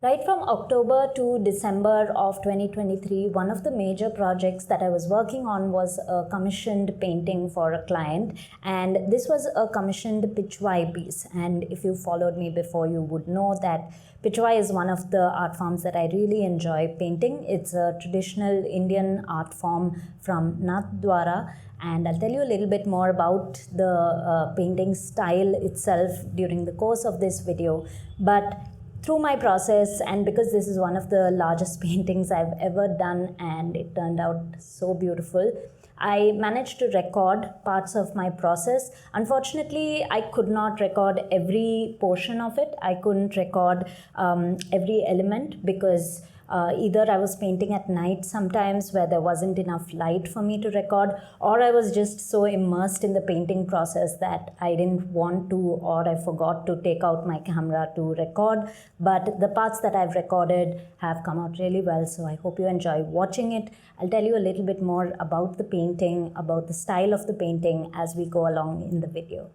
Right from October to December of 2023, one of the major projects that I was working on was a commissioned painting for a client, and this was a commissioned Pichwai piece. And if you followed me before, you would know that Pichwai is one of the art forms that I really enjoy painting. It's a traditional Indian art form from Nathdwara, and I'll tell you a little bit more about the painting style itself during the course of this video. But through my process, and because this is one of the largest paintings I've ever done and it turned out so beautiful, I managed to record parts of my process. Unfortunately, I could not record every portion of it. I couldn't record every element because either I was painting at night sometimes where there wasn't enough light for me to record, or I was just so immersed in the painting process that I didn't want to, or I forgot to take out my camera to record. But the parts that I've recorded have come out really well, so I hope you enjoy watching it. I'll tell you a little bit more about the painting, about the style of the painting as we go along in the video.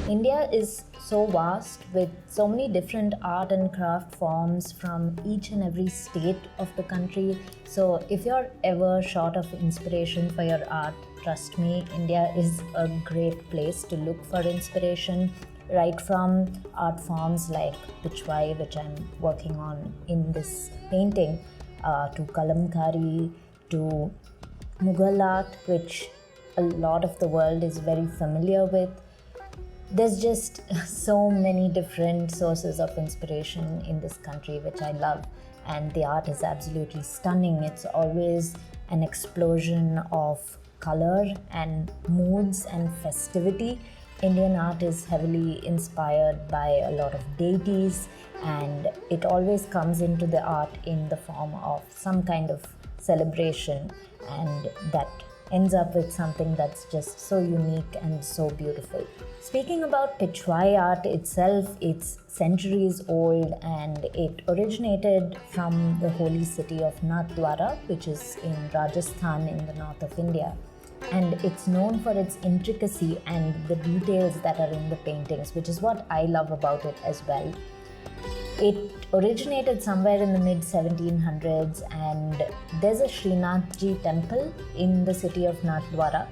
India is so vast with so many different art and craft forms from each and every state of the country. So if you're ever short of inspiration for your art, trust me, India is a great place to look for inspiration, right from art forms like Pichwai, which I'm working on in this painting, to Kalamkari, to Mughal art, which a lot of the world is very familiar with. There's just so many different sources of inspiration in this country, which I love, and the art is absolutely stunning. It's always an explosion of color and moods and festivity. Indian art is heavily inspired by a lot of deities, and it always comes into the art in the form of some kind of celebration, and that ends up with something that's just so unique and so beautiful. Speaking about Pichwai art itself, it's centuries old and it originated from the holy city of Nathdwara, which is in Rajasthan in the north of India. And it's known for its intricacy and the details that are in the paintings, which is what I love about it as well. It originated somewhere in the mid 1700s, and there's a Shrinathji temple in the city of Nathdwara.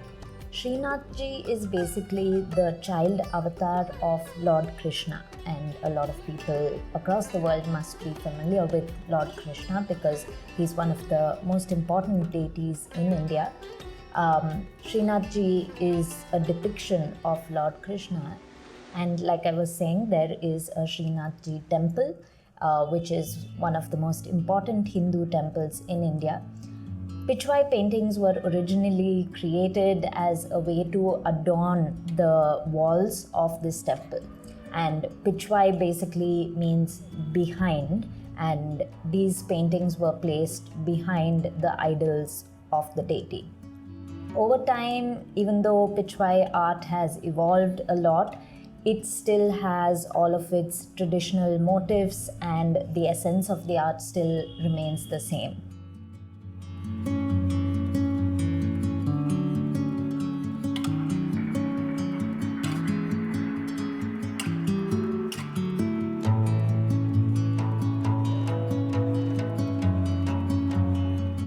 Shrinathji is basically the child avatar of Lord Krishna, and a lot of people across the world must be familiar with Lord Krishna because he's one of the most important deities in India. Srinathji is a depiction of Lord Krishna, and like I was saying, there is a Srinathji temple, which is one of the most important Hindu temples in India. Pichwai paintings were originally created as a way to adorn the walls of this temple. And Pichwai basically means behind, and these paintings were placed behind the idols of the deity. Over time, even though Pichwai art has evolved a lot, it still has all of its traditional motifs and the essence of the art still remains the same.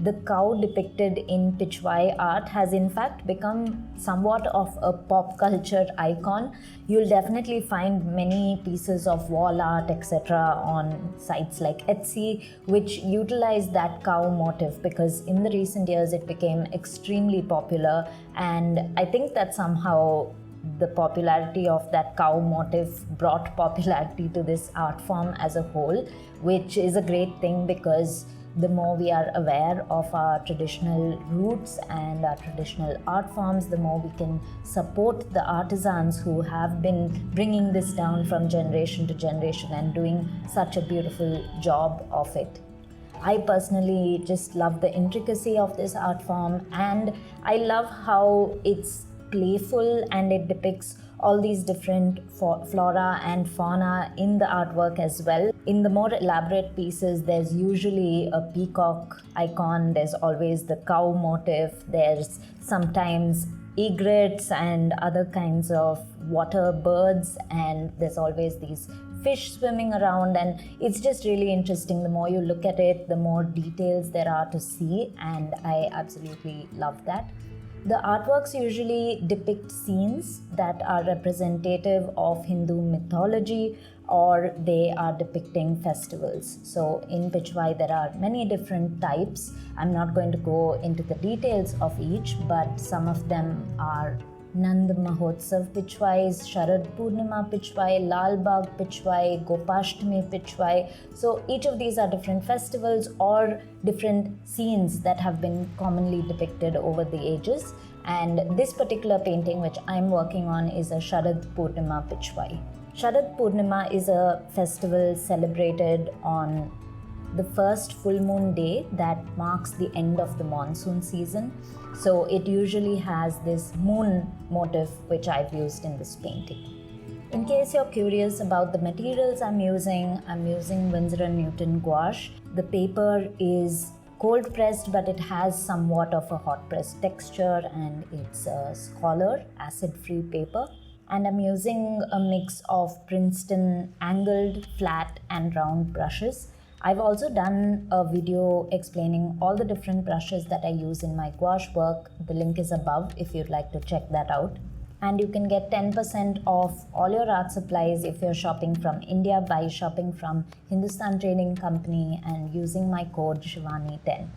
The cow depicted in Pichwai art has in fact become somewhat of a pop culture icon. You'll definitely find many pieces of wall art, etc., on sites like Etsy, which utilize that cow motif because in the recent years it became extremely popular, and I think that somehow the popularity of that cow motif brought popularity to this art form as a whole, which is a great thing because the more we are aware of our traditional roots and our traditional art forms, the more we can support the artisans who have been bringing this down from generation to generation and doing such a beautiful job of it. I personally just love the intricacy of this art form, and I love how it's playful and it depicts all these different flora and fauna in the artwork as well. In the more elaborate pieces, there's usually a peacock icon, there's always the cow motif, there's sometimes egrets and other kinds of water birds, and there's always these fish swimming around, and it's just really interesting. The more you look at it, the more details there are to see, and I absolutely love that. The artworks usually depict scenes that are representative of Hindu mythology, or they are depicting festivals. So in Pichwai there are many different types. I'm not going to go into the details of each, but some of them are Nand Mahotsav Pichwai, Sharad Purnima Pichwai, Lal Bagh Pichwai, Gopashtami Pichwai. So each of these are different festivals or different scenes that have been commonly depicted over the ages. And this particular painting which I'm working on is a Sharad Purnima Pichwai. Sharad Purnima is a festival celebrated on the first full moon day that marks the end of the monsoon season. So it usually has this moon motif which I've used in this painting. In case you're curious about the materials I'm using Winsor & Newton gouache. The paper is cold pressed, but it has somewhat of a hot pressed texture, and it's a Scholar acid-free paper. And I'm using a mix of Princeton angled, flat and round brushes. I've also done a video explaining all the different brushes that I use in my gouache work. The link is above if you'd like to check that out. And you can get 10% off all your art supplies if you're shopping from India by shopping from Hindustan Trading Company and using my code Shivani10.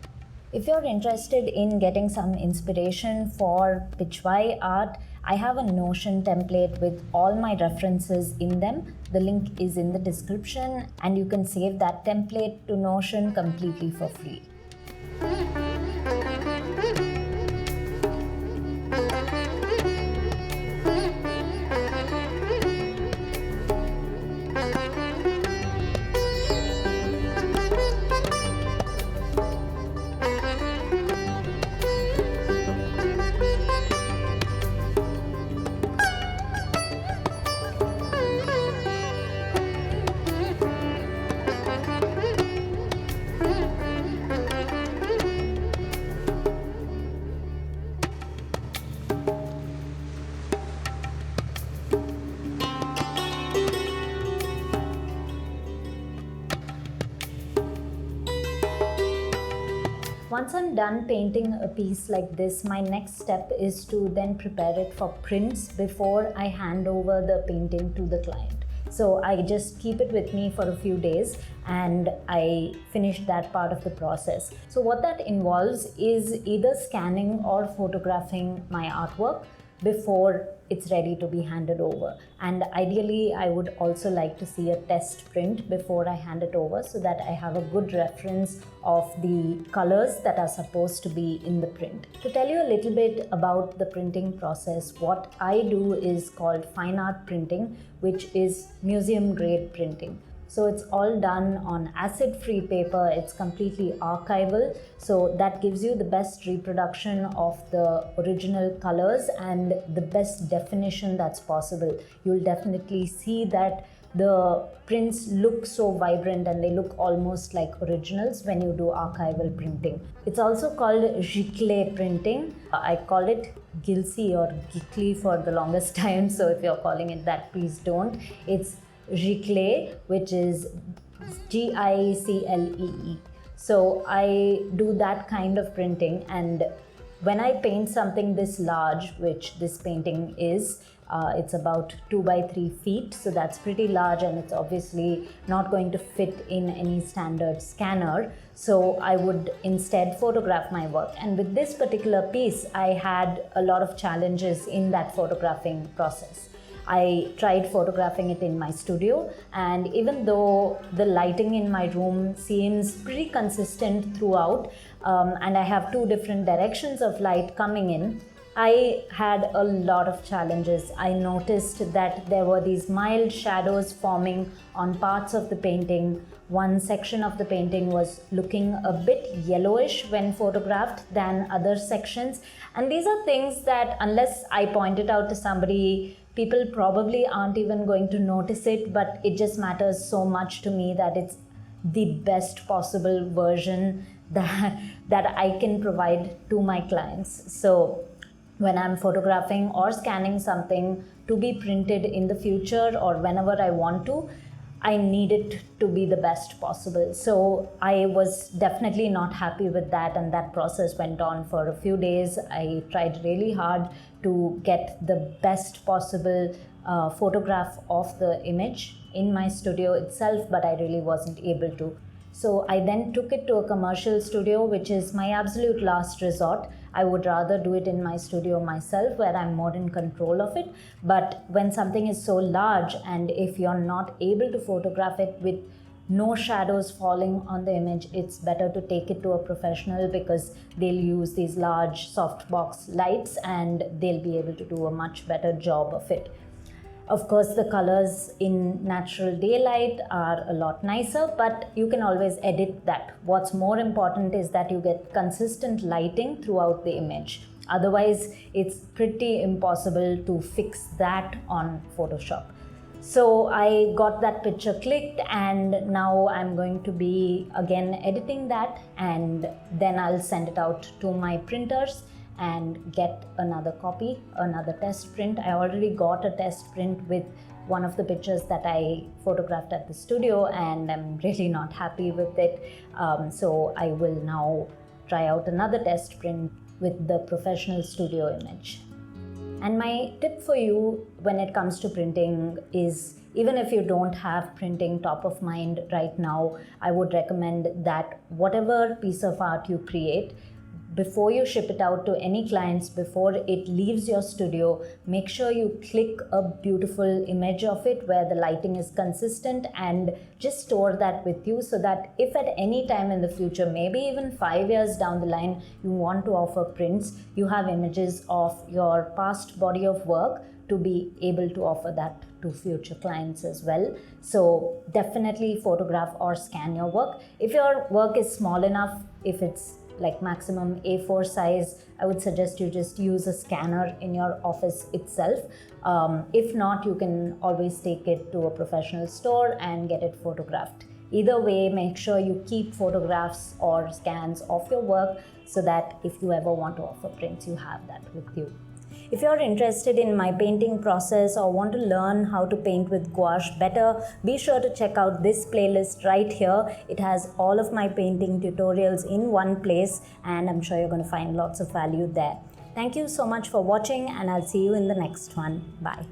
If you're interested in getting some inspiration for Pichwai art, I have a Notion template with all my references in them. The link is in the description, and you can save that template to Notion completely for free. Once I'm done painting a piece like this, my next step is to then prepare it for prints before I hand over the painting to the client. So I just keep it with me for a few days and I finish that part of the process. So what that involves is either scanning or photographing my artwork before it's ready to be handed over. And ideally, I would also like to see a test print before I hand it over so that I have a good reference of the colors that are supposed to be in the print. To tell you a little bit about the printing process, what I do is called fine art printing, which is museum grade printing. So it's all done on acid-free paper. It's completely archival. So that gives you the best reproduction of the original colors and the best definition that's possible. You'll definitely see that the prints look so vibrant and they look almost like originals when you do archival printing. It's also called giclée printing. I call it gilcee or giclée for the longest time, so if you're calling it that, please don't. It's giclée, which is Giclee. So I do that kind of printing, and when I paint something this large, which this painting is, it's about 2 by 3 feet, so that's pretty large, and it's obviously not going to fit in any standard scanner. So I would instead photograph my work. And with this particular piece, I had a lot of challenges in that photographing process. I tried photographing it in my studio, and even though the lighting in my room seems pretty consistent throughout, and I have 2 different directions of light coming in, I had a lot of challenges. I noticed that there were these mild shadows forming on parts of the painting. One section of the painting was looking a bit yellowish when photographed than other sections. And these are things that, unless I point it out to somebody, people probably aren't even going to notice it, but it just matters so much to me that it's the best possible version that I can provide to my clients. So when I'm photographing or scanning something to be printed in the future or whenever I want to, I need it to be the best possible. So I was definitely not happy with that, and that process went on for a few days. I tried really hard to get the best possible photograph of the image in my studio itself, but I really wasn't able to. So I then took it to a commercial studio, which is my absolute last resort. I would rather do it in my studio myself, where I'm more in control of it. But when something is so large, and if you're not able to photograph it with no shadows falling on the image, it's better to take it to a professional, because they'll use these large softbox lights and they'll be able to do a much better job of it. Of course, the colors in natural daylight are a lot nicer, but you can always edit that. What's more important is that you get consistent lighting throughout the image. Otherwise, it's pretty impossible to fix that on Photoshop. So I got that picture clicked, and now I'm going to be again editing that, and then I'll send it out to my printers and get another copy, another test print. I already got a test print with one of the pictures that I photographed at the studio, and I'm really not happy with it. So I will now try out another test print with the professional studio image. And my tip for you when it comes to printing is, even if you don't have printing top of mind right now, I would recommend that whatever piece of art you create, before you ship it out to any clients, before it leaves your studio, make sure you click a beautiful image of it where the lighting is consistent, and just store that with you, so that if at any time in the future, maybe even 5 years down the line, you want to offer prints, you have images of your past body of work to be able to offer that to future clients as well. So definitely photograph or scan your work. If your work is small enough, if it's like maximum A4 size, I would suggest you just use a scanner in your office itself. If not, you can always take it to a professional store and get it photographed. Either way, make sure you keep photographs or scans of your work, so that if you ever want to offer prints, you have that with you. If you're interested in my painting process or want to learn how to paint with gouache better, be sure to check out this playlist right here. It has all of my painting tutorials in one place, and I'm sure you're going to find lots of value there. Thank you so much for watching, and I'll see you in the next one. Bye.